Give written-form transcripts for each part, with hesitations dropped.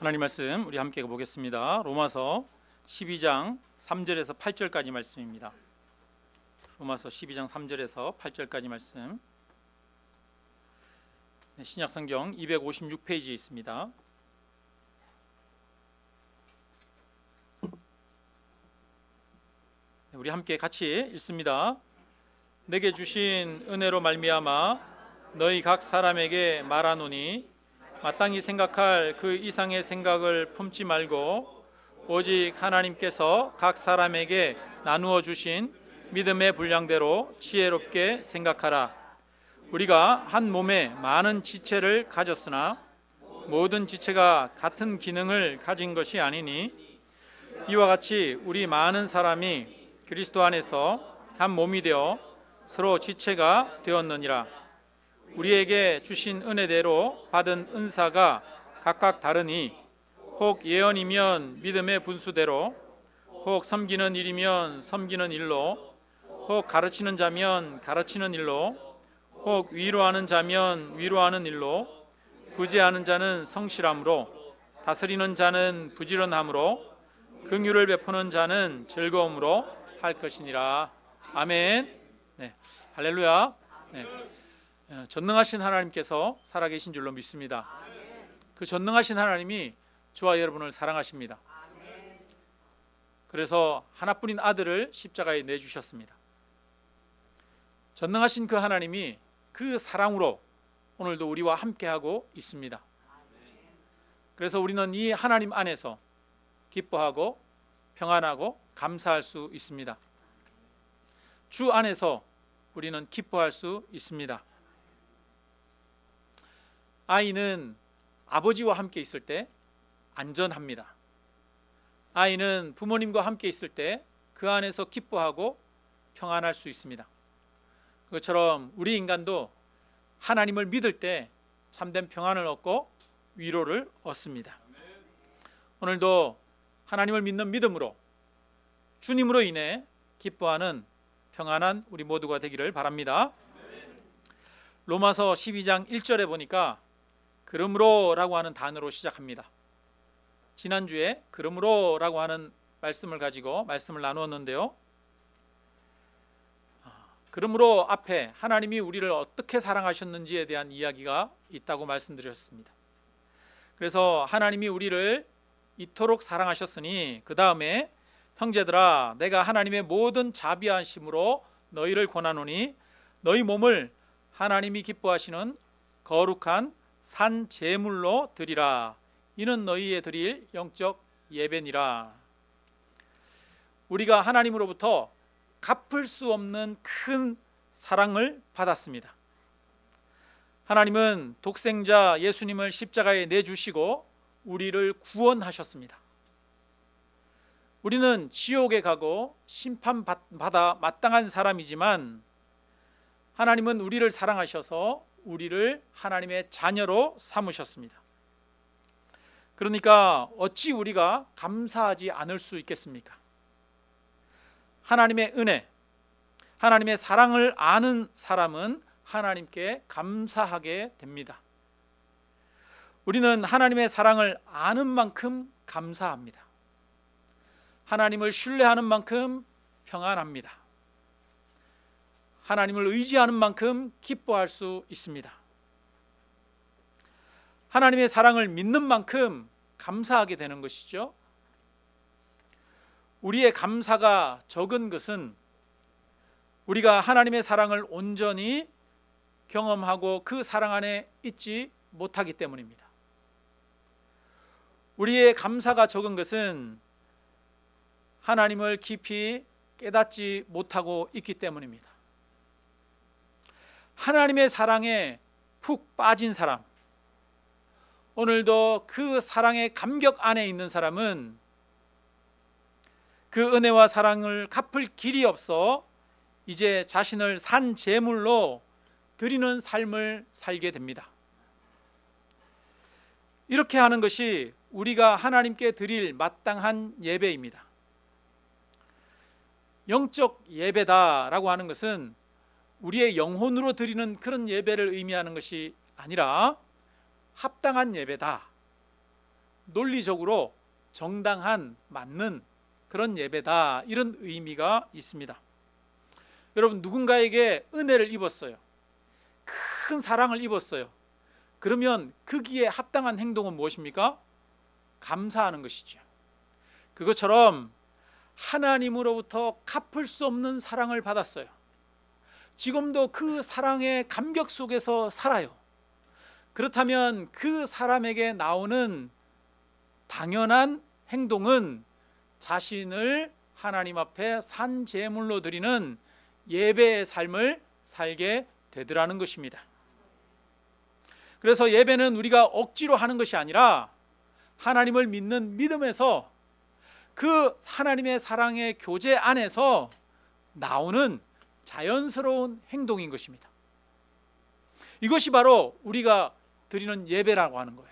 하나님 말씀 우리 함께 보겠습니다. 로마서 12장 3절에서 8절까지 말씀입니다. 로마서 12장 3절에서 8절까지 말씀. 신약성경 256페이지에 있습니다. 우리 함께 같이 읽습니다. 내게 주신 은혜로 말미암아 너희 각 사람에게 말하노니 마땅히 생각할 그 이상의 생각을 품지 말고 오직 하나님께서 각 사람에게 나누어 주신 믿음의 분량대로 지혜롭게 생각하라. 우리가 한 몸에 많은 지체를 가졌으나 모든 지체가 같은 기능을 가진 것이 아니니 이와 같이 우리 많은 사람이 그리스도 안에서 한 몸이 되어 서로 지체가 되었느니라. 우리에게 주신 은혜대로 받은 은사가 각각 다르니 혹 예언이면 믿음의 분수대로, 혹 섬기는 일이면 섬기는 일로, 혹 가르치는 자면 가르치는 일로, 혹 위로하는 자면 위로하는 일로, 구제하는 자는 성실함으로, 다스리는 자는 부지런함으로, 긍휼을 베푸는 자는 즐거움으로 할 것이니라. 아멘. 네, 할렐루야. 네. 전능하신 하나님께서 살아계신 줄로 믿습니다. 그 전능하신 하나님이 저와 여러분을 사랑하십니다. 그래서 하나뿐인 아들을 십자가에 내주셨습니다. 전능하신 그 하나님이 그 사랑으로 오늘도 우리와 함께하고 있습니다. 그래서 우리는 이 하나님 안에서 기뻐하고 평안하고 감사할 수 있습니다. 주 안에서 우리는 기뻐할 수 있습니다. 아이는 아버지와 함께 있을 때 안전합니다. 아이는 부모님과 함께 있을 때 그 안에서 기뻐하고 평안할 수 있습니다. 그것처럼 우리 인간도 하나님을 믿을 때 참된 평안을 얻고 위로를 얻습니다. 오늘도 하나님을 믿는 믿음으로 주님으로 인해 기뻐하는 평안한 우리 모두가 되기를 바랍니다. 로마서 12장 1절에 보니까 그러므로 라고 하는 단어로 시작합니다. 지난주에 그러므로 라고 하는 말씀을 가지고 말씀을 나누었는데요, 그러므로 앞에 하나님이 우리를 어떻게 사랑하셨는지에 대한 이야기가 있다고 말씀드렸습니다. 그래서 하나님이 우리를 이토록 사랑하셨으니 그 다음에 형제들아 내가 하나님의 모든 자비하심으로 너희를 권하노니 너희 몸을 하나님이 기뻐하시는 거룩한 산 제물로 드리라. 이는 너희의 드릴 영적 예배니라. 우리가 하나님으로부터 갚을 수 없는 큰 사랑을 받았습니다. 하나님은 독생자 예수님을 십자가에 내주시고 우리를 구원하셨습니다. 우리는 지옥에 가고 심판받아 마땅한 사람이지만 하나님은 우리를 사랑하셔서 우리를 하나님의 자녀로 삼으셨습니다. 그러니까 어찌 우리가 감사하지 않을 수 있겠습니까? 하나님의 은혜, 하나님의 사랑을 아는 사람은 하나님께 감사하게 됩니다. 우리는 하나님의 사랑을 아는 만큼 감사합니다. 하나님을 신뢰하는 만큼 평안합니다. 하나님을 의지하는 만큼 기뻐할 수 있습니다. 하나님의 사랑을 믿는 만큼 감사하게 되는 것이죠. 우리의 감사가 적은 것은 우리가 하나님의 사랑을 온전히 경험하고 그 사랑 안에 있지 못하기 때문입니다. 우리의 감사가 적은 것은 하나님을 깊이 깨닫지 못하고 있기 때문입니다. 하나님의 사랑에 푹 빠진 사람, 오늘도 그 사랑의 감격 안에 있는 사람은 그 은혜와 사랑을 갚을 길이 없어 이제 자신을 산 제물로 드리는 삶을 살게 됩니다. 이렇게 하는 것이 우리가 하나님께 드릴 마땅한 예배입니다. 영적 예배다라고 하는 것은 우리의 영혼으로 드리는 그런 예배를 의미하는 것이 아니라 합당한 예배다, 논리적으로 정당한 맞는 그런 예배다, 이런 의미가 있습니다. 여러분, 누군가에게 은혜를 입었어요. 큰 사랑을 입었어요. 그러면 거기에 합당한 행동은 무엇입니까? 감사하는 것이죠. 그것처럼 하나님으로부터 갚을 수 없는 사랑을 받았어요. 지금도 그 사랑의 감격 속에서 살아요. 그렇다면 그 사람에게 나오는 당연한 행동은 자신을 하나님 앞에 산 제물로 드리는 예배의 삶을 살게 되더라는 것입니다. 그래서 예배는 우리가 억지로 하는 것이 아니라 하나님을 믿는 믿음에서 그 하나님의 사랑의 교제 안에서 나오는 자연스러운 행동인 것입니다. 이것이 바로 우리가 드리는 예배라고 하는 거예요.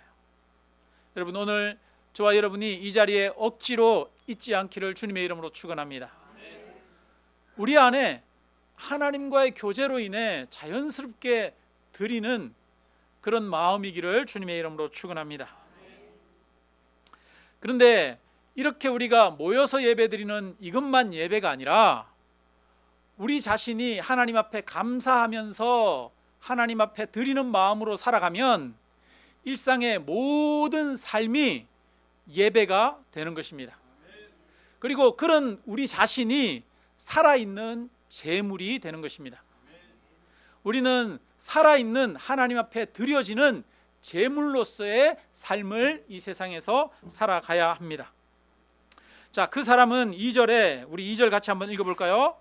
여러분, 오늘 저와 여러분이 이 자리에 억지로 있지 않기를 주님의 이름으로 축원합니다. 우리 안에 하나님과의 교제로 인해 자연스럽게 드리는 그런 마음이기를 주님의 이름으로 축원합니다. 그런데 이렇게 우리가 모여서 예배드리는 이것만 예배가 아니라 우리 자신이 하나님 앞에 감사하면서 하나님 앞에 드리는 마음으로 살아가면 일상의 모든 삶이 예배가 되는 것입니다. 그리고 그런 우리 자신이 살아있는 제물이 되는 것입니다. 우리는 살아있는 하나님 앞에 드려지는 제물로서의 삶을 이 세상에서 살아가야 합니다. 자, 그 사람은 2절에 우리 2절 같이 한번 읽어볼까요?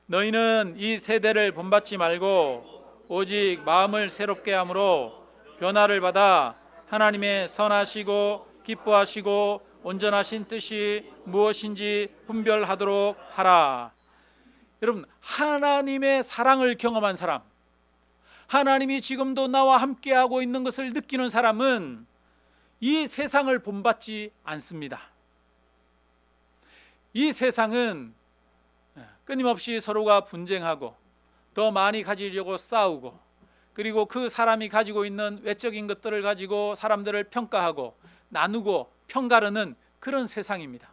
너희는 이 세대를 본받지 말고 오직 마음을 새롭게 함으로 변화를 받아 하나님의 선하시고 기뻐하시고 온전하신 뜻이 무엇인지 분별하도록 하라. 여러분, 하나님의 사랑을 경험한 사람, 하나님이 지금도 나와 함께하고 있는 것을 느끼는 사람은 이 세상을 본받지 않습니다. 이 세상은 끊임없이 서로가 분쟁하고 더 많이 가지려고 싸우고, 그리고 그 사람이 가지고 있는 외적인 것들을 가지고 사람들을 평가하고 나누고 평가르는 그런 세상입니다.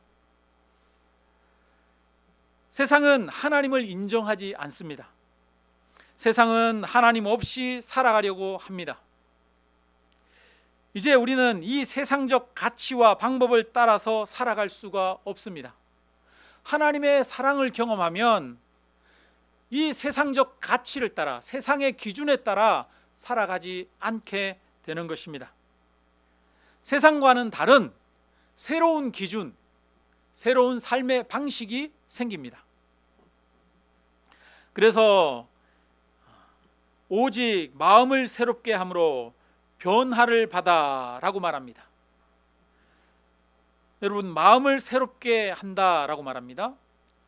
세상은 하나님을 인정하지 않습니다. 세상은 하나님 없이 살아가려고 합니다. 이제 우리는 이 세상적 가치와 방법을 따라서 살아갈 수가 없습니다. 하나님의 사랑을 경험하면 이 세상적 가치를 따라, 세상의 기준에 따라 살아가지 않게 되는 것입니다. 세상과는 다른 새로운 기준, 새로운 삶의 방식이 생깁니다. 그래서 오직 마음을 새롭게 함으로 변화를 받아라고 말합니다. 여러분, 마음을 새롭게 한다라고 말합니다.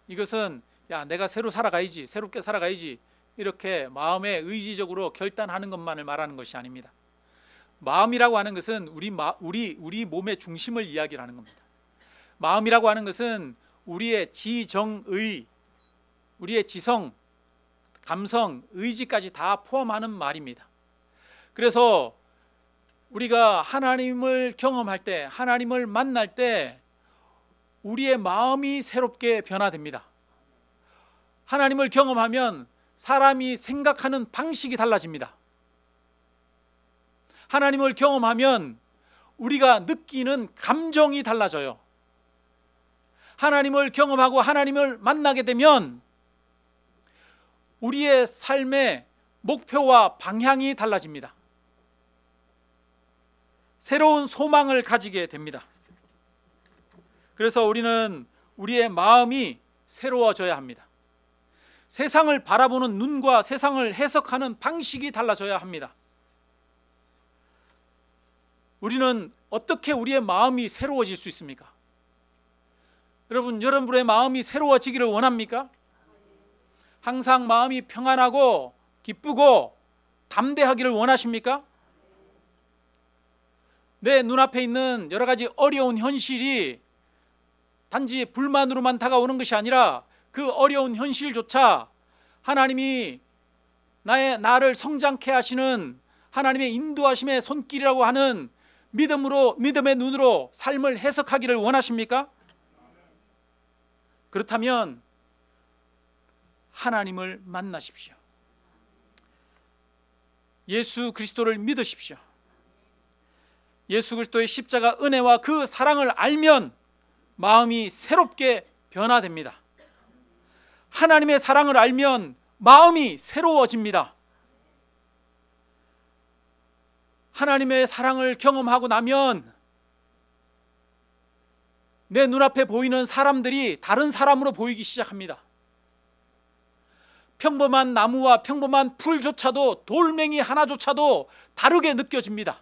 이것은 내가 새로 살아가야지, 새롭게 살아가야지, 이렇게 마음에 의지적으로 결단하는 것만을 말하는 것이 아닙니다. 마음이라고 하는 것은 우리 몸의 중심을 이야기하는 겁니다. 마음이라고 하는 것은 우리의 지정의, 우리의 지성, 감성, 의지까지 다 포함하는 말입니다. 그래서 우리가 하나님을 경험할 때, 하나님을 만날 때 우리의 마음이 새롭게 변화됩니다. 하나님을 경험하면 사람이 생각하는 방식이 달라집니다. 하나님을 경험하면 우리가 느끼는 감정이 달라져요. 하나님을 경험하고 하나님을 만나게 되면 우리의 삶의 목표와 방향이 달라집니다. 새로운 소망을 가지게 됩니다. 그래서 우리는 우리의 마음이 새로워져야 합니다. 세상을 바라보는 눈과 세상을 해석하는 방식이 달라져야 합니다. 우리는 어떻게 우리의 마음이 새로워질 수 있습니까? 여러분의 마음이 새로워지기를 원합니까? 항상 마음이 평안하고 기쁘고 담대하기를 원하십니까? 내 눈앞에 있는 여러 가지 어려운 현실이 단지 불만으로만 다가오는 것이 아니라 그 어려운 현실조차 하나님이 나를 성장케 하시는 하나님의 인도하심의 손길이라고 하는 믿음의 눈으로 삶을 해석하기를 원하십니까? 그렇다면 하나님을 만나십시오. 예수 그리스도를 믿으십시오. 예수 그리스도의 십자가 은혜와 그 사랑을 알면 마음이 새롭게 변화됩니다. 하나님의 사랑을 알면 마음이 새로워집니다. 하나님의 사랑을 경험하고 나면 내 눈앞에 보이는 사람들이 다른 사람으로 보이기 시작합니다. 평범한 나무와 평범한 풀조차도, 돌멩이 하나조차도 다르게 느껴집니다.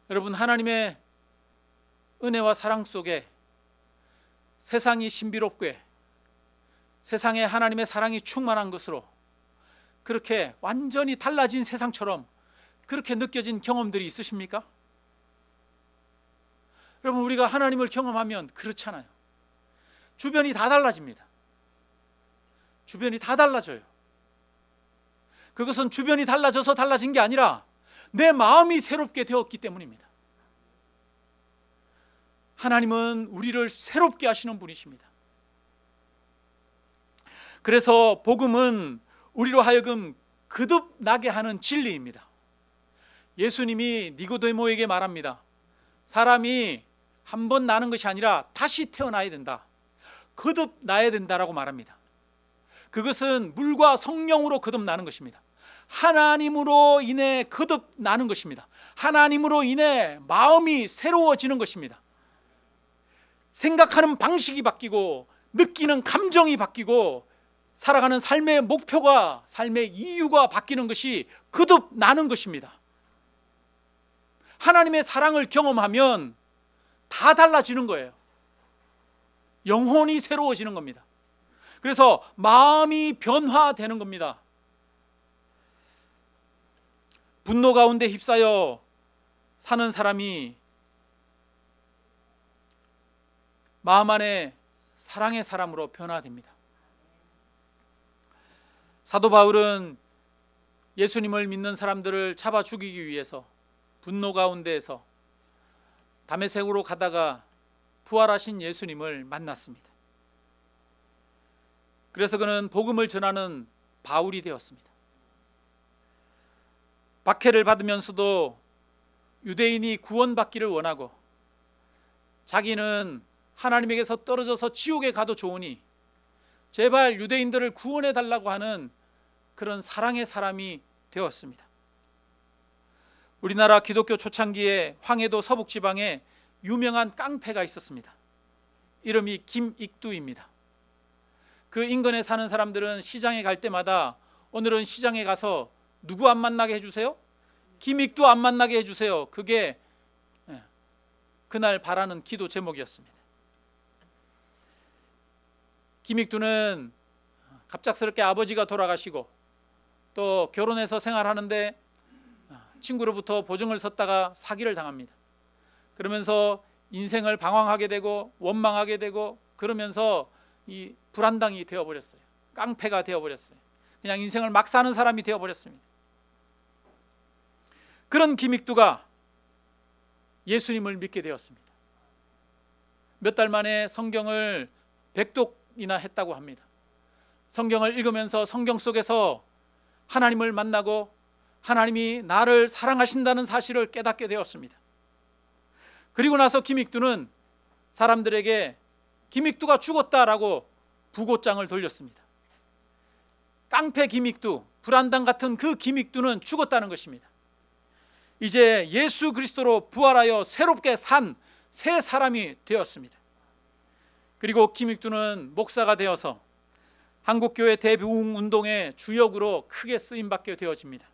여러분, 하나님의 은혜와 사랑 속에 세상이 신비롭게, 세상에 하나님의 사랑이 충만한 것으로 그렇게 완전히 달라진 세상처럼 그렇게 느껴진 경험들이 있으십니까? 여러분, 우리가 하나님을 경험하면 그렇잖아요. 주변이 다 달라집니다. 주변이 다 달라져요. 그것은 주변이 달라져서 달라진 게 아니라 내 마음이 새롭게 되었기 때문입니다. 하나님은 우리를 새롭게 하시는 분이십니다. 그래서 복음은 우리로 하여금 거듭나게 하는 진리입니다. 예수님이 니고데모에게 말합니다. 사람이 한 번 나는 것이 아니라 다시 태어나야 된다. 거듭나야 된다라고 말합니다. 그것은 물과 성령으로 거듭나는 것입니다. 하나님으로 인해 거듭나는 것입니다. 하나님으로 인해 마음이 새로워지는 것입니다. 생각하는 방식이 바뀌고 느끼는 감정이 바뀌고 살아가는 삶의 목표가, 삶의 이유가 바뀌는 것이 거듭나는 것입니다. 하나님의 사랑을 경험하면 다 달라지는 거예요. 영혼이 새로워지는 겁니다. 그래서 마음이 변화되는 겁니다. 분노 가운데 휩싸여 사는 사람이 마음 안에 사랑의 사람으로 변화됩니다. 사도 바울은 예수님을 믿는 사람들을 잡아 죽이기 위해서 분노 가운데에서 다메섹으로 가다가 부활하신 예수님을 만났습니다. 그래서 그는 복음을 전하는 바울이 되었습니다. 박해를 받으면서도 유대인이 구원받기를 원하고 자기는 하나님에게서 떨어져서 지옥에 가도 좋으니 제발 유대인들을 구원해 달라고 하는 그런 사랑의 사람이 되었습니다. 우리나라 기독교 초창기에 황해도 서북지방에 유명한 깡패가 있었습니다. 이름이 김익두입니다. 그 인근에 사는 사람들은 시장에 갈 때마다 오늘은 시장에 가서 누구 안 만나게 해주세요? 김익두 안 만나게 해주세요. 그게 그날 바라는 기도 제목이었습니다. 김익두는 갑작스럽게 아버지가 돌아가시고 또 결혼해서 생활하는데 친구로부터 보증을 섰다가 사기를 당합니다. 그러면서 인생을 방황하게 되고 원망하게 되고 그러면서 이 불안당이 되어버렸어요. 깡패가 되어버렸어요. 그냥 인생을 막 사는 사람이 되어버렸습니다. 그런 김익두가 예수님을 믿게 되었습니다. 몇 달 만에 성경을 100독이나 했다고 합니다. 성경을 읽으면서 성경 속에서 하나님을 만나고 하나님이 나를 사랑하신다는 사실을 깨닫게 되었습니다. 그리고 나서 김익두는 사람들에게 김익두가 죽었다라고 부고장을 돌렸습니다. 깡패 김익두, 불안당 같은 그 김익두는 죽었다는 것입니다. 이제 예수 그리스도로 부활하여 새롭게 산 새 사람이 되었습니다. 그리고 김익두는 목사가 되어서 한국교회 대부흥운동의 주역으로 크게 쓰임받게 되어집니다.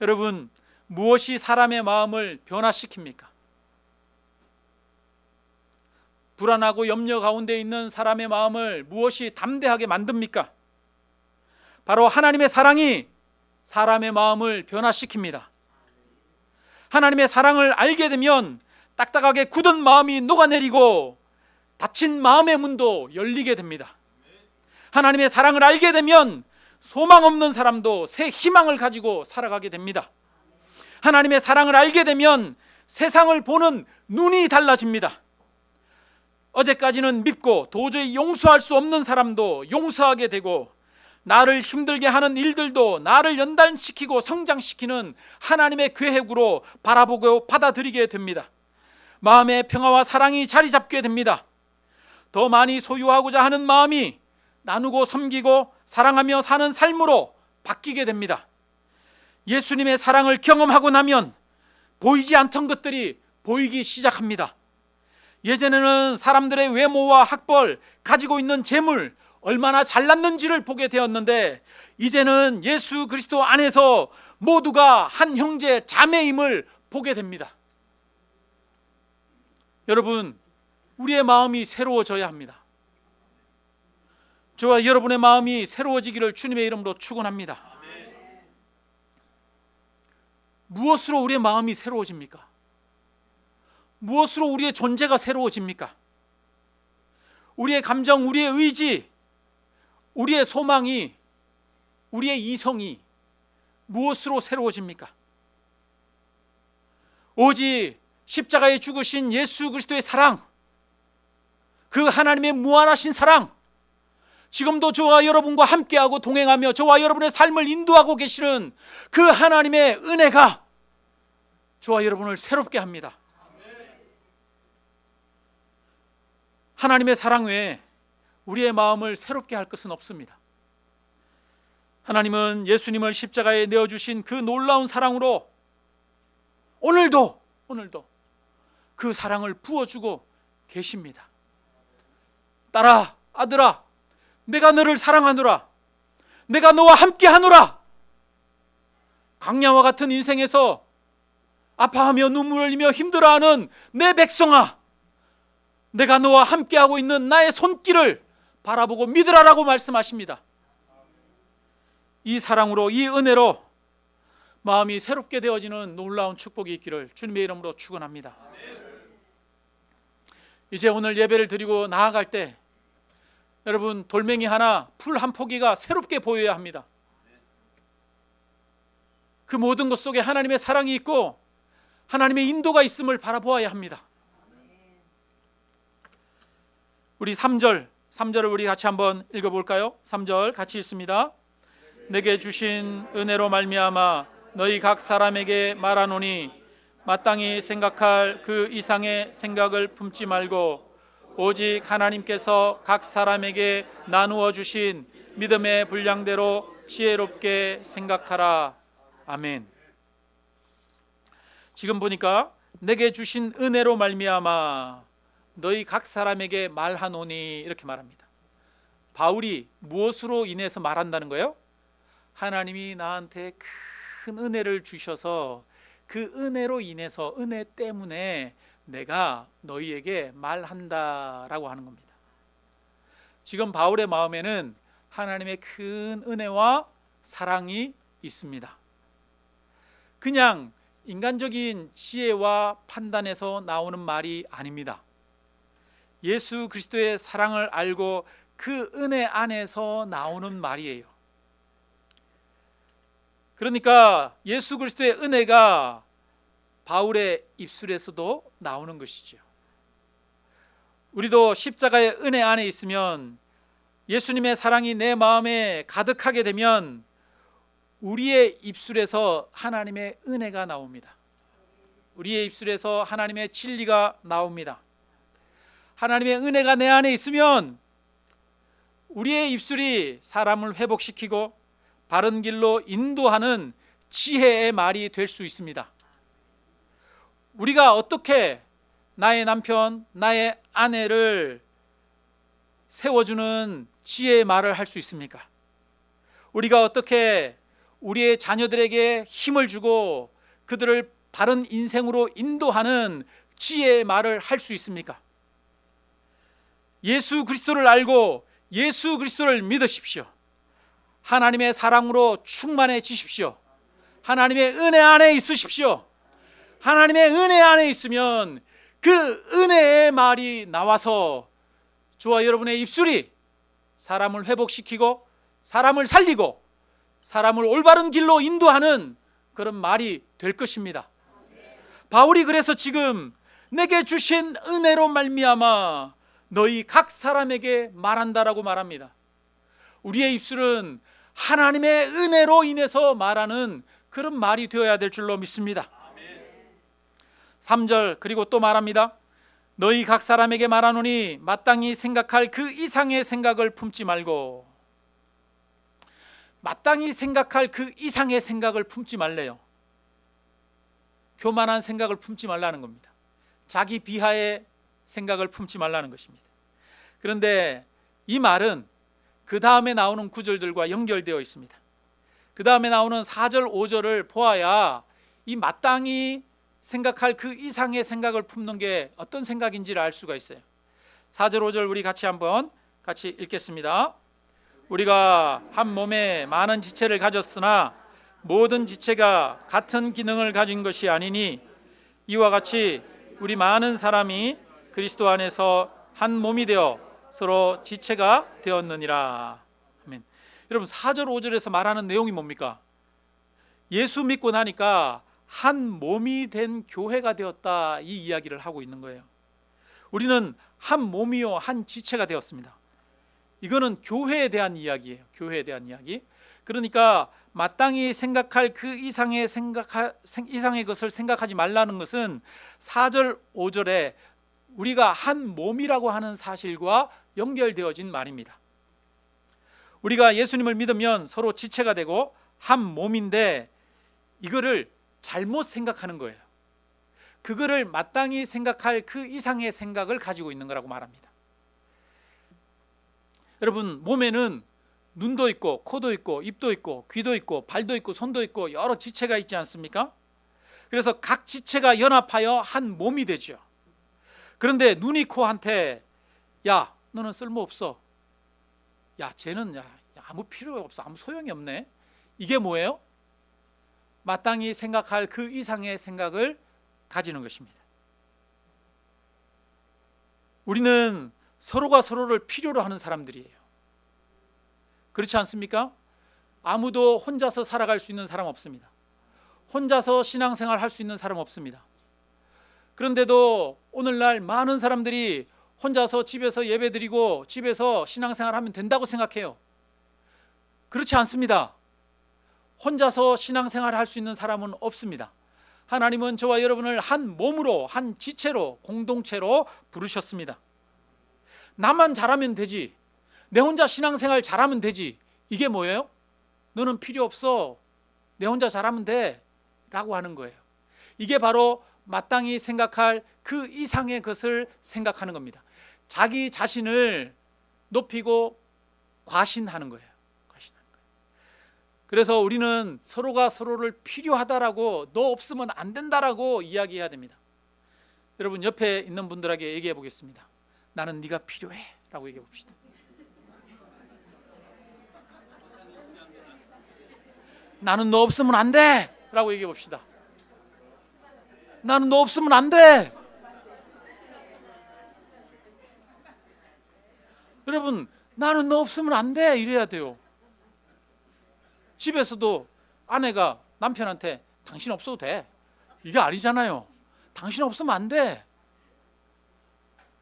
여러분, 무엇이 사람의 마음을 변화시킵니까? 불안하고 염려 가운데 있는 사람의 마음을 무엇이 담대하게 만듭니까? 바로 하나님의 사랑이 사람의 마음을 변화시킵니다. 하나님의 사랑을 알게 되면 딱딱하게 굳은 마음이 녹아내리고 닫힌 마음의 문도 열리게 됩니다. 하나님의 사랑을 알게 되면 소망 없는 사람도 새 희망을 가지고 살아가게 됩니다. 하나님의 사랑을 알게 되면 세상을 보는 눈이 달라집니다. 어제까지는 밉고 도저히 용서할 수 없는 사람도 용서하게 되고, 나를 힘들게 하는 일들도 나를 연단시키고 성장시키는 하나님의 계획으로 바라보고 받아들이게 됩니다. 마음의 평화와 사랑이 자리 잡게 됩니다. 더 많이 소유하고자 하는 마음이 나누고 섬기고 사랑하며 사는 삶으로 바뀌게 됩니다. 예수님의 사랑을 경험하고 나면 보이지 않던 것들이 보이기 시작합니다. 예전에는 사람들의 외모와 학벌, 가지고 있는 재물, 얼마나 잘났는지를 보게 되었는데, 이제는 예수 그리스도 안에서 모두가 한 형제 자매임을 보게 됩니다. 여러분, 우리의 마음이 새로워져야 합니다. 저와 여러분의 마음이 새로워지기를 주님의 이름으로 축원합니다. 무엇으로 우리의 마음이 새로워집니까? 무엇으로 우리의 존재가 새로워집니까? 우리의 감정, 우리의 의지, 우리의 소망이, 우리의 이성이 무엇으로 새로워집니까? 오직 십자가에 죽으신 예수 그리스도의 사랑, 그 하나님의 무한하신 사랑, 지금도 저와 여러분과 함께하고 동행하며 저와 여러분의 삶을 인도하고 계시는 그 하나님의 은혜가 저와 여러분을 새롭게 합니다. 하나님의 사랑 외에 우리의 마음을 새롭게 할 것은 없습니다. 하나님은 예수님을 십자가에 내어주신 그 놀라운 사랑으로 오늘도 그 사랑을 부어주고 계십니다. 딸아, 아들아, 내가 너를 사랑하노라. 내가 너와 함께하노라. 강야와 같은 인생에서 아파하며 눈물을 흘리며 힘들어하는 내 백성아, 내가 너와 함께하고 있는 나의 손길을 바라보고 믿으라라고 말씀하십니다. 이 사랑으로, 이 은혜로 마음이 새롭게 되어지는 놀라운 축복이 있기를 주님의 이름으로 축원합니다. 이제 오늘 예배를 드리고 나아갈 때 여러분, 돌멩이 하나, 풀 한 포기가 새롭게 보여야 합니다. 그 모든 것 속에 하나님의 사랑이 있고 하나님의 인도가 있음을 바라보아야 합니다. 우리 3절을 우리 같이 한번 읽어볼까요? 3절 같이 읽습니다. 내게 주신 은혜로 말미암아 너희 각 사람에게 말하노니 마땅히 생각할 그 이상의 생각을 품지 말고 오직 하나님께서 각 사람에게 나누어 주신 믿음의 분량대로 지혜롭게 생각하라. 아멘. 지금 보니까 내게 주신 은혜로 말미암아 너희 각 사람에게 말하노니 이렇게 말합니다. 바울이 무엇으로 인해서 말한다는 거예요? 하나님이 나한테 큰 은혜를 주셔서 그 은혜로 인해서, 은혜 때문에 내가 너희에게 말한다라고 하는 겁니다. 지금 바울의 마음에는 하나님의 큰 은혜와 사랑이 있습니다. 그냥 인간적인 지혜와 판단에서 나오는 말이 아닙니다. 예수 그리스도의 사랑을 알고 그 은혜 안에서 나오는 말이에요. 그러니까 예수 그리스도의 은혜가 바울의 입술에서도 나오는 것이죠. 우리도 십자가의 은혜 안에 있으면, 예수님의 사랑이 내 마음에 가득하게 되면 우리의 입술에서 하나님의 은혜가 나옵니다. 우리의 입술에서 하나님의 진리가 나옵니다. 하나님의 은혜가 내 안에 있으면 우리의 입술이 사람을 회복시키고 바른 길로 인도하는 지혜의 말이 될 수 있습니다. 우리가 어떻게 나의 남편, 나의 아내를 세워주는 지혜의 말을 할 수 있습니까? 우리가 어떻게 우리의 자녀들에게 힘을 주고 그들을 바른 인생으로 인도하는 지혜의 말을 할 수 있습니까? 예수 그리스도를 알고 예수 그리스도를 믿으십시오. 하나님의 사랑으로 충만해지십시오. 하나님의 은혜 안에 있으십시오. 하나님의 은혜 안에 있으면 그 은혜의 말이 나와서 저와 여러분의 입술이 사람을 회복시키고 사람을 살리고 사람을 올바른 길로 인도하는 그런 말이 될 것입니다. 바울이 그래서 지금 내게 주신 은혜로 말미암아 너희 각 사람에게 말한다라고 말합니다. 우리의 입술은 하나님의 은혜로 인해서 말하는 그런 말이 되어야 될 줄로 믿습니다. 3절 그리고 또 말합니다. 너희 각 사람에게 말하노니 마땅히 생각할 그 이상의 생각을 품지 말고. 마땅히 생각할 그 이상의 생각을 품지 말래요. 교만한 생각을 품지 말라는 겁니다. 자기 비하의 생각을 품지 말라는 것입니다. 그런데 이 말은 그 다음에 나오는 구절들과 연결되어 있습니다. 그 다음에 나오는 4절 5절을 보아야 이 마땅히 생각할 그 이상의 생각을 품는 게 어떤 생각인지를 알 수가 있어요. 4절 5절 우리 같이 읽겠습니다. 우리가 한 몸에 많은 지체를 가졌으나 모든 지체가 같은 기능을 가진 것이 아니니 이와 같이 우리 많은 사람이 그리스도 안에서 한 몸이 되어 서로 지체가 되었느니라. 아멘. 여러분 4절 5절에서 말하는 내용이 뭡니까? 예수 믿고 나니까 한 몸이 된 교회가 되었다, 이 이야기를 하고 있는 거예요. 우리는 한 몸이요 한 지체가 되었습니다. 이거는 교회에 대한 이야기예요. 교회에 대한 이야기. 그러니까 마땅히 생각할 그 이상의 것을 생각하지 말라는 것은 4절 5절에 우리가 한 몸이라고 하는 사실과 연결되어진 말입니다. 우리가 예수님을 믿으면 서로 지체가 되고 한 몸인데 이거를 잘못 생각하는 거예요. 그거를 마땅히 생각할 그 이상의 생각을 가지고 있는 거라고 말합니다. 여러분, 몸에는 눈도 있고 코도 있고 입도 있고 귀도 있고 발도 있고 손도 있고 여러 지체가 있지 않습니까? 그래서 각 지체가 연합하여 한 몸이 되죠. 그런데 눈이 코한테 야 너는 쓸모없어, 야 쟤는 아무 필요가 없어, 아무 소용이 없네, 이게 뭐예요? 마땅히 생각할 그 이상의 생각을 가지는 것입니다. 우리는 서로가 서로를 필요로 하는 사람들이에요. 그렇지 않습니까? 아무도 혼자서 살아갈 수 있는 사람 없습니다. 혼자서 신앙생활 할 수 있는 사람 없습니다. 그런데도 오늘날 많은 사람들이 혼자서 집에서 예배드리고 집에서 신앙생활 하면 된다고 생각해요. 그렇지 않습니다. 혼자서 신앙생활 할 수 있는 사람은 없습니다. 하나님은 저와 여러분을 한 몸으로, 한 지체로, 공동체로 부르셨습니다. 나만 잘하면 되지, 내 혼자 신앙생활 잘하면 되지, 이게 뭐예요? 너는 필요 없어, 내 혼자 잘하면 돼 라고 하는 거예요. 이게 바로 마땅히 생각할 그 이상의 것을 생각하는 겁니다. 자기 자신을 높이고 과신하는 거예요. 그래서 우리는 서로가 서로를 필요하다라고, 너 없으면 안 된다라고 이야기해야 됩니다. 여러분 옆에 있는 분들에게 얘기해 보겠습니다. 나는 네가 필요해 라고 얘기해 봅시다. 나는 너 없으면 안 돼 라고 얘기해 봅시다. 나는 너 없으면 안 돼. 여러분 나는 너 없으면 안 돼 이래야 돼요. 집에서도 아내가 남편한테 당신 없어도 돼, 이게 아니잖아요. 당신 없으면 안 돼.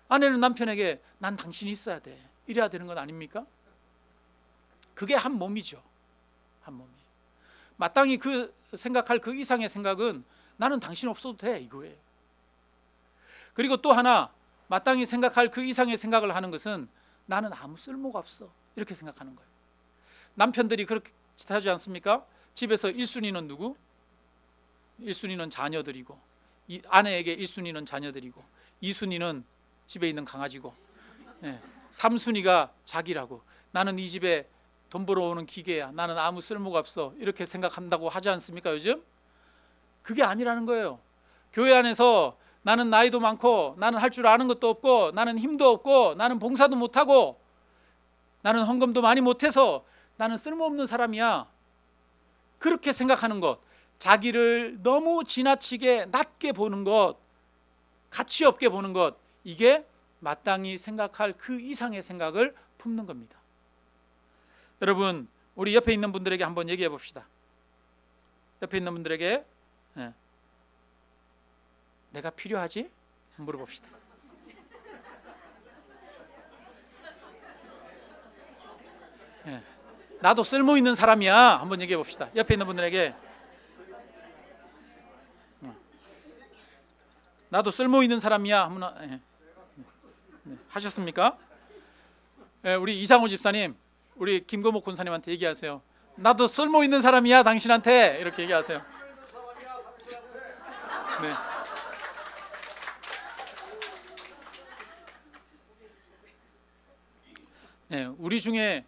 아내는 남편에게 난 당신이 있어야 돼, 이래야 되는 건 아닙니까? 그게 한 몸이죠. 한 몸이. 마땅히 생각할 그 이상의 생각은 나는 당신 없어도 돼, 이거예요. 그리고 또 하나, 마땅히 생각할 그 이상의 생각을 하는 것은 나는 아무 쓸모가 없어, 이렇게 생각하는 거예요. 남편들이 그렇게 하지 않습니까? 집에서 1순위는 누구? 1순위는 자녀들이고, 아내에게 1순위는 자녀들이고, 2순위는 집에 있는 강아지고, 3순위가 자기라고, 나는 이 집에 돈 벌어오는 기계야, 나는 아무 쓸모가 없어, 이렇게 생각한다고 하지 않습니까 요즘? 그게 아니라는 거예요. 교회 안에서 나는 나이도 많고, 나는 할 줄 아는 것도 없고, 나는 힘도 없고, 나는 봉사도 못하고, 나는 헌금도 많이 못해서 나는 쓸모없는 사람이야, 그렇게 생각하는 것, 자기를 너무 지나치게 낮게 보는 것, 가치 없게 보는 것, 이게 마땅히 생각할 그 이상의 생각을 품는 겁니다. 여러분 우리 옆에 있는 분들에게 한번 얘기해 봅시다. 옆에 있는 분들에게 내가 필요하지? 물어봅시다. 나도 쓸모 있는 사람이야. 한번 얘기해 봅시다. 옆에 있는 분들에게 나도 쓸모 있는 사람이야. 한번 하셨습니까? 우리 이상호 집사님, 우리 김거목 권사님한테 얘기하세요. 나도 쓸모 있는 사람이야, 당신한테. 이렇게 얘기하세요. 네. 네, 우리 중에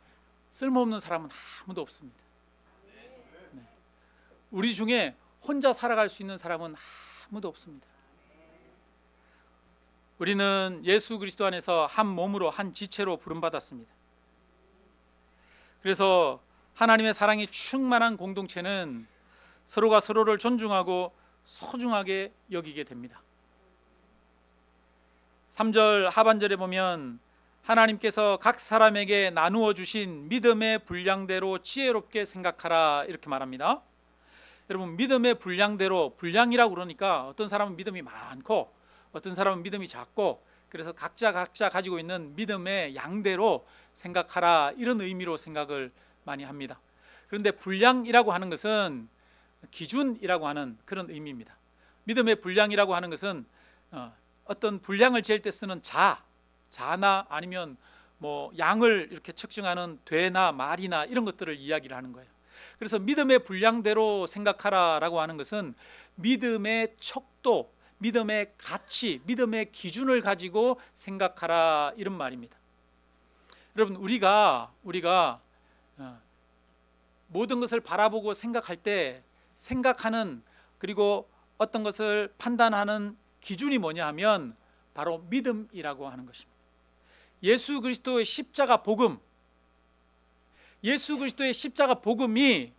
쓸모없는 사람은 아무도 없습니다. 네. 우리 중에 혼자 살아갈 수 있는 사람은 아무도 없습니다. 우리는 예수 그리스도 안에서 한 몸으로 한 지체로 부름받았습니다. 그래서 하나님의 사랑이 충만한 공동체는 서로가 서로를 존중하고 소중하게 여기게 됩니다. 3절 하반절에 보면 하나님께서 각 사람에게 나누어 주신 믿음의 분량대로 지혜롭게 생각하라 이렇게 말합니다. 여러분, 믿음의 분량대로, 분량이라고 그러니까 어떤 사람은 믿음이 많고 어떤 사람은 믿음이 작고, 그래서 각자 가지고 있는 믿음의 양대로 생각하라 이런 의미로 생각을 많이 합니다. 그런데 분량이라고 하는 것은 기준이라고 하는 그런 의미입니다. 믿음의 분량이라고 하는 것은 어떤 분량을 잴 때 쓰는 자나 아니면 뭐 양을 이렇게 측정하는 되나 말이나 이런 것들을 이야기를 하는 거예요. 그래서 믿음의 분량대로 생각하라라고 하는 것은 믿음의 척도, 믿음의 가치, 믿음의 기준을 가지고 생각하라 이런 말입니다. 여러분, 우리가 모든 것을 바라보고 생각할 때 생각하는, 그리고 어떤 것을 판단하는 기준이 뭐냐 하면 바로 믿음이라고 하는 것입니다. 예수 그리스도의 십자가 복음, 예수 그리스도의 십자가 복음이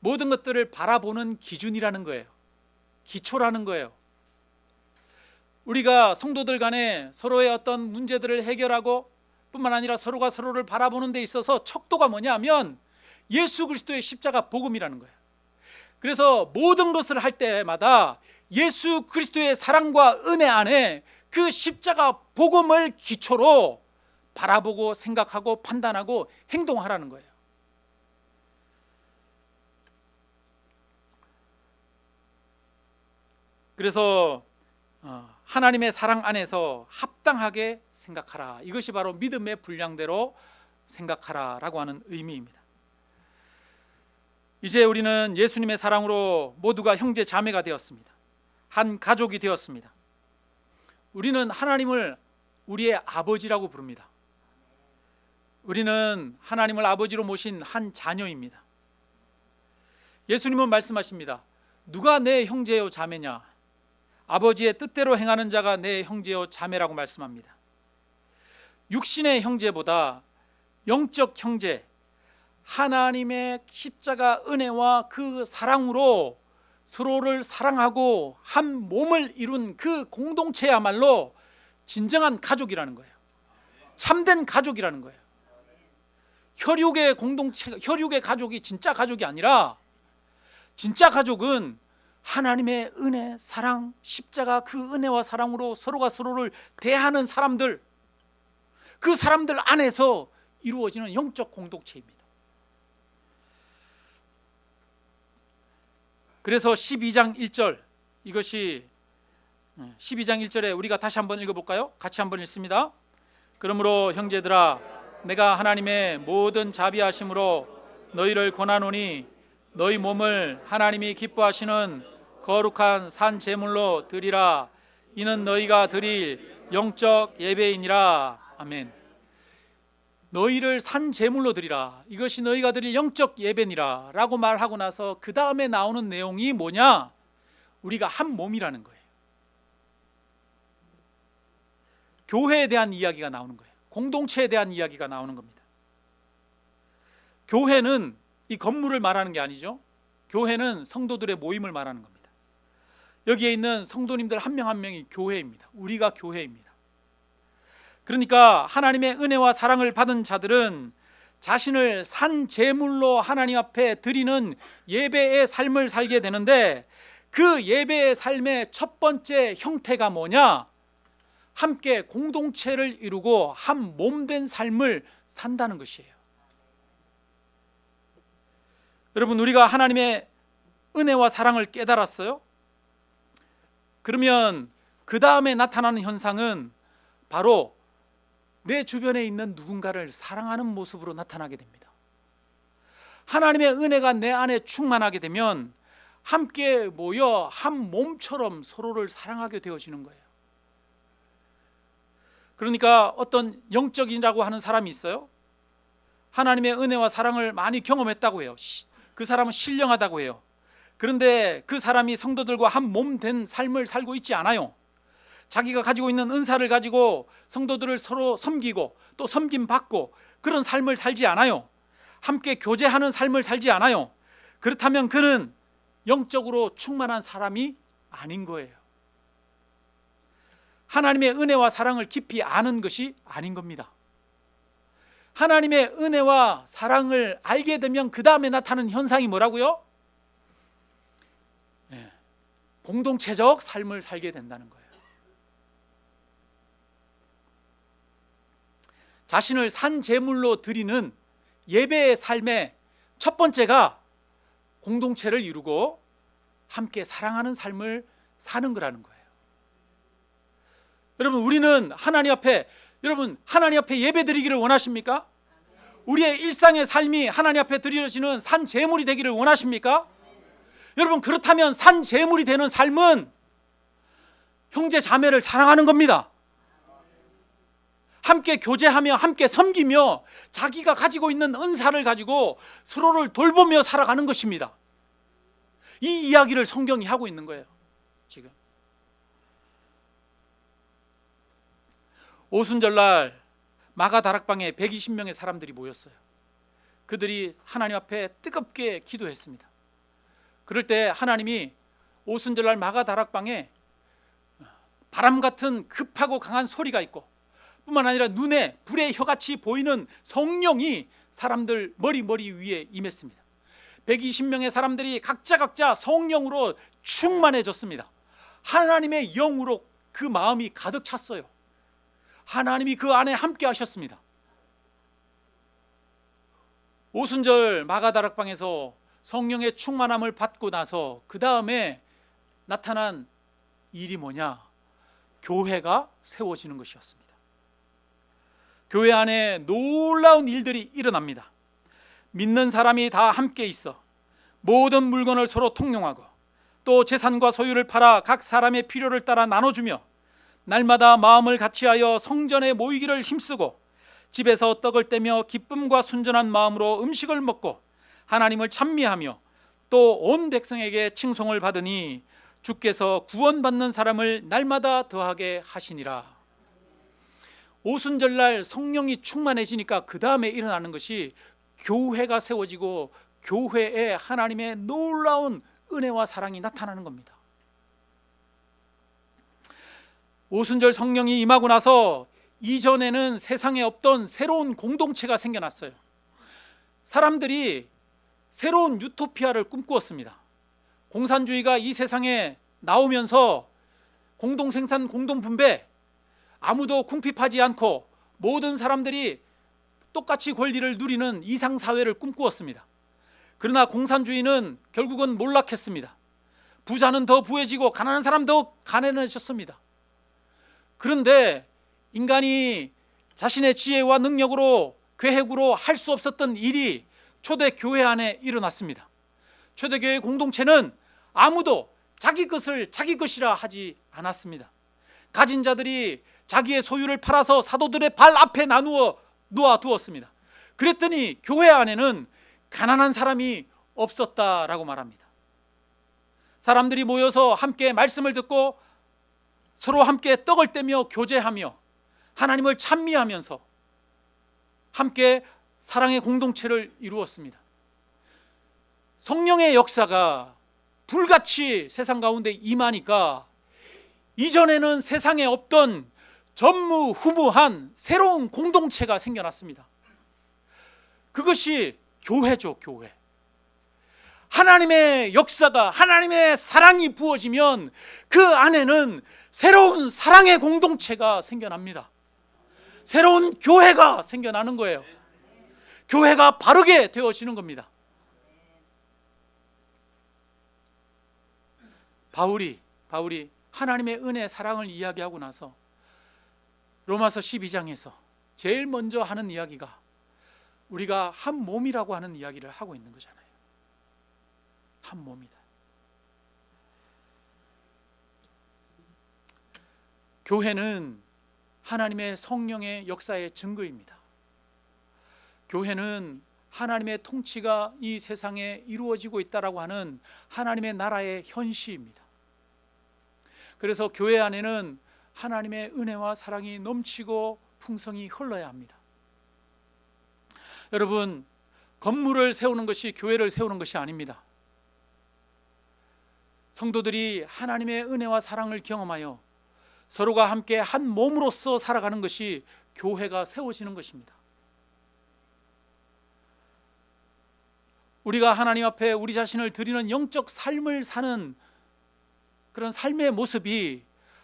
모든 것들을 바라보는 기준이라는 거예요. 기초라는 거예요. 우리가 성도들 간에 서로의 어떤 문제들을 해결하고 뿐만 아니라 서로가 서로를 바라보는 데 있어서 척도가 뭐냐 하면 예수 그리스도의 십자가 복음이라는 거예요. 그래서 모든 것을 할 때마다 예수 그리스도의 사랑과 은혜 안에 그 십자가 복음을 기초로 바라보고 생각하고 판단하고 행동하라는 거예요. 그래서 하나님의 사랑 안에서 합당하게 생각하라, 이것이 바로 믿음의 분량대로 생각하라라고 하는 의미입니다. 이제 우리는 예수님의 사랑으로 모두가 형제 자매가 되었습니다. 한 가족이 되었습니다. 우리는 하나님을 우리의 아버지라고 부릅니다. 우리는 하나님을 아버지로 모신 한 자녀입니다. 예수님은 말씀하십니다. 누가 내 형제요 자매냐? 아버지의 뜻대로 행하는 자가 내 형제요 자매라고 말씀합니다. 육신의 형제보다 영적 형제, 하나님의 십자가 은혜와 그 사랑으로 서로를 사랑하고 한 몸을 이룬 그 공동체야말로 진정한 가족이라는 거예요. 참된 가족이라는 거예요. 혈육의 공동체, 혈육의 가족이 진짜 가족이 아니라, 진짜 가족은 하나님의 은혜, 사랑, 십자가 그 은혜와 사랑으로 서로가 서로를 대하는 사람들, 그 사람들 안에서 이루어지는 영적 공동체입니다. 그래서 12장 1절, 이것이 12장 1절에 우리가 다시 한번 읽어볼까요? 같이 한번 읽습니다. 그러므로 형제들아, 내가 하나님의 모든 자비하심으로 너희를 권하노니 너희 몸을 하나님이 기뻐하시는 거룩한 산 제물로 드리라. 이는 너희가 드릴 영적 예배이니라. 아멘. 너희를 산 제물로 드리라, 이것이 너희가 드릴 영적 예배니라 라고 말하고 나서 그 다음에 나오는 내용이 뭐냐? 우리가 한 몸이라는 거예요. 교회에 대한 이야기가 나오는 거예요. 공동체에 대한 이야기가 나오는 겁니다. 교회는 이 건물을 말하는 게 아니죠. 교회는 성도들의 모임을 말하는 겁니다. 여기에 있는 성도님들 한 명 한 명이 교회입니다. 우리가 교회입니다. 그러니까 하나님의 은혜와 사랑을 받은 자들은 자신을 산 제물로 하나님 앞에 드리는 예배의 삶을 살게 되는데, 그 예배의 삶의 첫 번째 형태가 뭐냐? 함께 공동체를 이루고 한 몸된 삶을 산다는 것이에요. 여러분, 우리가 하나님의 은혜와 사랑을 깨달았어요? 그러면 그 다음에 나타나는 현상은 바로 내 주변에 있는 누군가를 사랑하는 모습으로 나타나게 됩니다. 하나님의 은혜가 내 안에 충만하게 되면 함께 모여 한 몸처럼 서로를 사랑하게 되어지는 거예요. 그러니까 어떤 영적인이라고 하는 사람이 있어요. 하나님의 은혜와 사랑을 많이 경험했다고 해요. 그 사람은 신령하다고 해요. 그런데 그 사람이 성도들과 한 몸 된 삶을 살고 있지 않아요. 자기가 가지고 있는 은사를 가지고 성도들을 서로 섬기고 또 섬김받고 그런 삶을 살지 않아요. 함께 교제하는 삶을 살지 않아요. 그렇다면 그는 영적으로 충만한 사람이 아닌 거예요. 하나님의 은혜와 사랑을 깊이 아는 것이 아닌 겁니다. 하나님의 은혜와 사랑을 알게 되면 그 다음에 나타나는 현상이 뭐라고요? 공동체적 삶을 살게 된다는 거예요. 자신을 산 제물로 드리는 예배의 삶의 첫 번째가 공동체를 이루고 함께 사랑하는 삶을 사는 거라는 거예요. 여러분, 우리는 하나님 앞에 예배 드리기를 원하십니까? 우리의 일상의 삶이 하나님 앞에 드려지는 산 제물이 되기를 원하십니까? 여러분, 그렇다면 산 제물이 되는 삶은 형제 자매를 사랑하는 겁니다. 함께 교제하며 함께 섬기며 자기가 가지고 있는 은사를 가지고 서로를 돌보며 살아가는 것입니다. 이 이야기를 성경이 하고 있는 거예요. 지금 오순절날 마가다락방에 120명의 사람들이 모였어요. 그들이 하나님 앞에 뜨겁게 기도했습니다. 그럴 때 하나님이 오순절날 마가다락방에 바람 같은 급하고 강한 소리가 있고, 뿐만 아니라 눈에 불의 혀같이 보이는 성령이 사람들 머리 위에 임했습니다. 120명의 사람들이 각자 성령으로 충만해졌습니다. 하나님의 영으로 그 마음이 가득 찼어요. 하나님이 그 안에 함께 하셨습니다. 오순절 마가다락방에서 성령의 충만함을 받고 나서 그 다음에 나타난 일이 뭐냐? 교회가 세워지는 것이었습니다. 교회 안에 놀라운 일들이 일어납니다. 믿는 사람이 다 함께 있어 모든 물건을 서로 통용하고 또 재산과 소유를 팔아 각 사람의 필요를 따라 나눠주며 날마다 마음을 같이하여 성전에 모이기를 힘쓰고 집에서 떡을 떼며 기쁨과 순전한 마음으로 음식을 먹고 하나님을 찬미하며 또 온 백성에게 칭송을 받으니 주께서 구원받는 사람을 날마다 더하게 하시니라. 오순절날 성령이 충만해지니까 그 다음에 일어나는 것이 교회가 세워지고 교회에 하나님의 놀라운 은혜와 사랑이 나타나는 겁니다. 오순절 성령이 임하고 나서 이전에는 세상에 없던 새로운 공동체가 생겨났어요. 사람들이 새로운 유토피아를 꿈꾸었습니다. 공산주의가 이 세상에 나오면서 공동생산, 공동분배, 아무도 궁핍하지 않고 모든 사람들이 똑같이 권리를 누리는 이상사회를 꿈꾸었습니다. 그러나 공산주의는 결국은 몰락했습니다. 부자는 더 부해지고 가난한 사람 더 가난해졌습니다. 그런데 인간이 자신의 지혜와 능력으로 계획으로 할 수 없었던 일이 초대교회 안에 일어났습니다. 초대교회 공동체는 아무도 자기 것을 자기 것이라 하지 않았습니다. 가진 자들이 자기의 소유를 팔아서 사도들의 발 앞에 나누어 놓아두었습니다. 그랬더니 교회 안에는 가난한 사람이 없었다라고 말합니다. 사람들이 모여서 함께 말씀을 듣고 서로 함께 떡을 떼며 교제하며 하나님을 찬미하면서 함께 사랑의 공동체를 이루었습니다. 성령의 역사가 불같이 세상 가운데 임하니까 이전에는 세상에 없던 전무후무한 새로운 공동체가 생겨났습니다. 그것이 교회죠, 교회. 하나님의 역사가, 하나님의 사랑이 부어지면 그 안에는 새로운 사랑의 공동체가 생겨납니다. 새로운 교회가 생겨나는 거예요. 교회가 바르게 되어지는 겁니다. 바울이 하나님의 은혜, 사랑을 이야기하고 나서 로마서 12장에서 제일 먼저 하는 이야기가 우리가 한 몸이라고 하는 이야기를 하고 있는 거잖아요. 한 몸이다. 교회는 하나님의 성령의 역사의 증거입니다. 교회는 하나님의 통치가 이 세상에 이루어지고 있다라고 하는 하나님의 나라의 현시입니다. 그래서 교회 안에는 하나님의 은혜와 사랑이 넘치고 풍성이 흘러야 합니다. 여러분, 건물을 세우는 것이 교회를 세우는 것이 아닙니다. 성도들이 하나님의 은혜와 사랑을 경험하여 서로가 함께 한 몸으로서 살아가는 것이 교회가 세워지는 것입니다. 우리가 하나님 앞에 우리 자신을 드리는 영적 삶을 사는 그런 삶의 모습이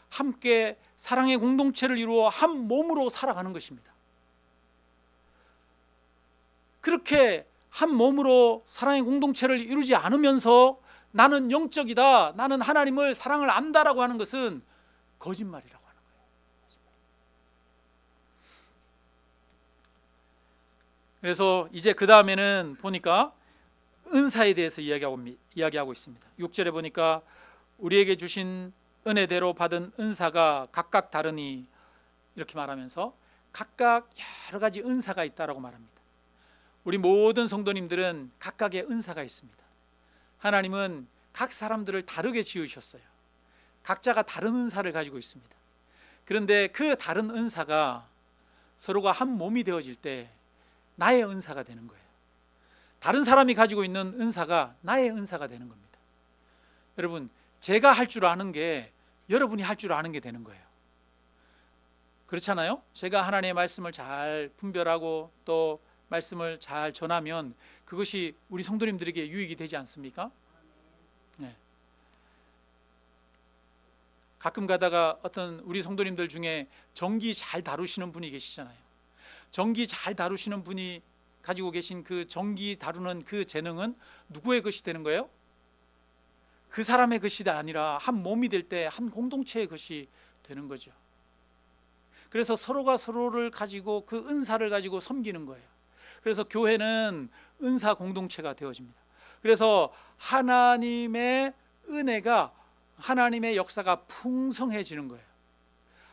함께 사랑의 공동체를 이루어 한 몸으로 살아가는 것입니다. 그렇게 한 몸으로 사랑의 공동체를 이루지 않으면서 나는 영적이다, 나는 하나님을 사랑을 안다라고 하는 것은 거짓말이라고 하는 거예요. 그래서 이제 그 다음에는 보니까 은사에 대해서 이야기하고 있습니다. 6절에 보니까 우리에게 주신 은혜대로 받은 은사가 각각 다르니 이렇게 말하면서 각각 여러 가지 은사가 있다라고 말합니다. 우리 모든 성도님들은 각각의 은사가 있습니다. 하나님은 각 사람들을 다르게 지으셨어요. 각자가 다른 은사를 가지고 있습니다. 그런데 그 다른 은사가 서로가 한 몸이 되어질 때 나의 은사가 되는 거예요. 다른 사람이 가지고 있는 은사가 나의 은사가 되는 겁니다. 여러분, 제가 할 줄 아는 게 여러분이 할 줄 아는 게 되는 거예요. 그렇잖아요? 제가 하나님의 말씀을 잘 분별하고 또 말씀을 잘 전하면 그것이 우리 성도님들에게 유익이 되지 않습니까? 네. 가끔 가다가 어떤 우리 성도님들 중에 전기 잘 다루시는 분이 계시잖아요. 전기 잘 다루시는 분이 가지고 계신 그 전기 다루는 그 재능은 누구의 것이 되는 거예요? 그 사람의 것이 아니라 한 몸이 될 때 한 공동체의 것이 되는 거죠. 그래서 서로가 서로를 가지고 그 은사를 가지고 섬기는 거예요. 그래서 교회는 은사 공동체가 되어집니다. 그래서 하나님의 은혜가, 하나님의 역사가 풍성해지는 거예요.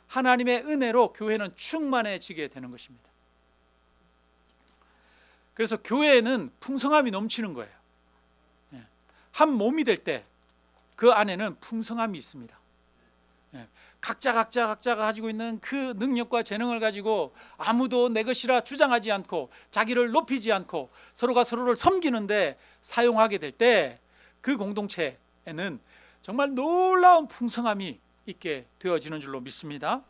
하나님의 은혜로 교회는 충만해지게 되는 것입니다. 그래서 교회에는 풍성함이 넘치는 거예요. 한 몸이 될 때 그 안에는 풍성함이 있습니다. 각자가 가지고 있는 그 능력과 재능을 가지고 아무도 내 것이라 주장하지 않고 자기를 높이지 않고 서로가 서로를 섬기는데 사용하게 될 때 그 공동체에는 정말 놀라운 풍성함이 있게 되어지는 줄로 믿습니다.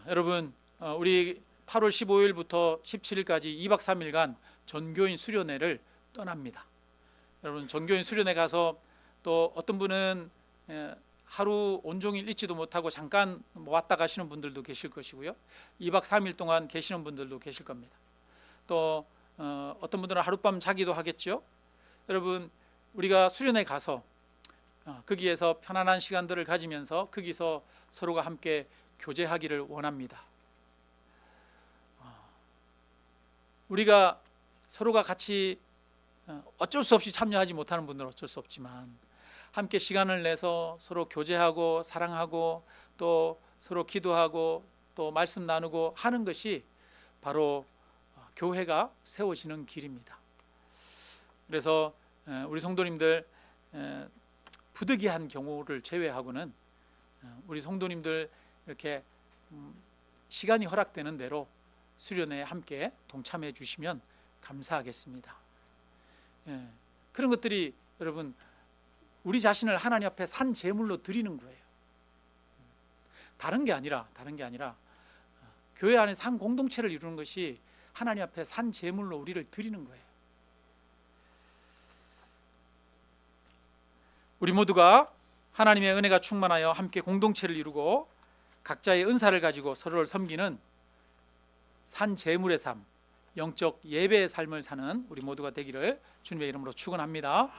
여러분, 우리 8월 15일부터 17일까지 2박 3일간 전교인 수련회를 떠납니다. 여러분, 전교인 수련회 가서 또 어떤 분은 하루 온종일 있지도 못하고 잠깐 왔다 가시는 분들도 계실 것이고요, 2박 3일 동안 계시는 분들도 계실 겁니다. 또 어떤 분들은 하룻밤 자기도 하겠죠. 여러분, 우리가 수련회 가서 거기에서 편안한 시간들을 가지면서 거기서 서로가 함께 교제하기를 원합니다. 우리가 서로가 같이 어쩔 수 없이 참여하지 못하는 분들은 어쩔 수 없지만 함께 시간을 내서 서로 교제하고 사랑하고 또 서로 기도하고 또 말씀 나누고 하는 것이 바로 교회가 세워지는 길입니다. 그래서 우리 성도님들 부득이한 경우를 제외하고는 우리 성도님들 이렇게 시간이 허락되는 대로 수련회에 함께 동참해 주시면 감사하겠습니다. 그런 것들이 여러분, 우리 자신을 하나님 앞에 산 제물로 드리는 거예요. 다른 게 아니라 교회 안에 산 공동체를 이루는 것이 하나님 앞에 산 제물로 우리를 드리는 거예요. 우리 모두가 하나님의 은혜가 충만하여 함께 공동체를 이루고 각자의 은사를 가지고 서로를 섬기는 산 제물의 삶, 영적 예배의 삶을 사는 우리 모두가 되기를 주님의 이름으로 축원합니다.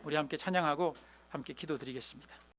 우리 함께 찬양하고 함께 기도드리겠습니다.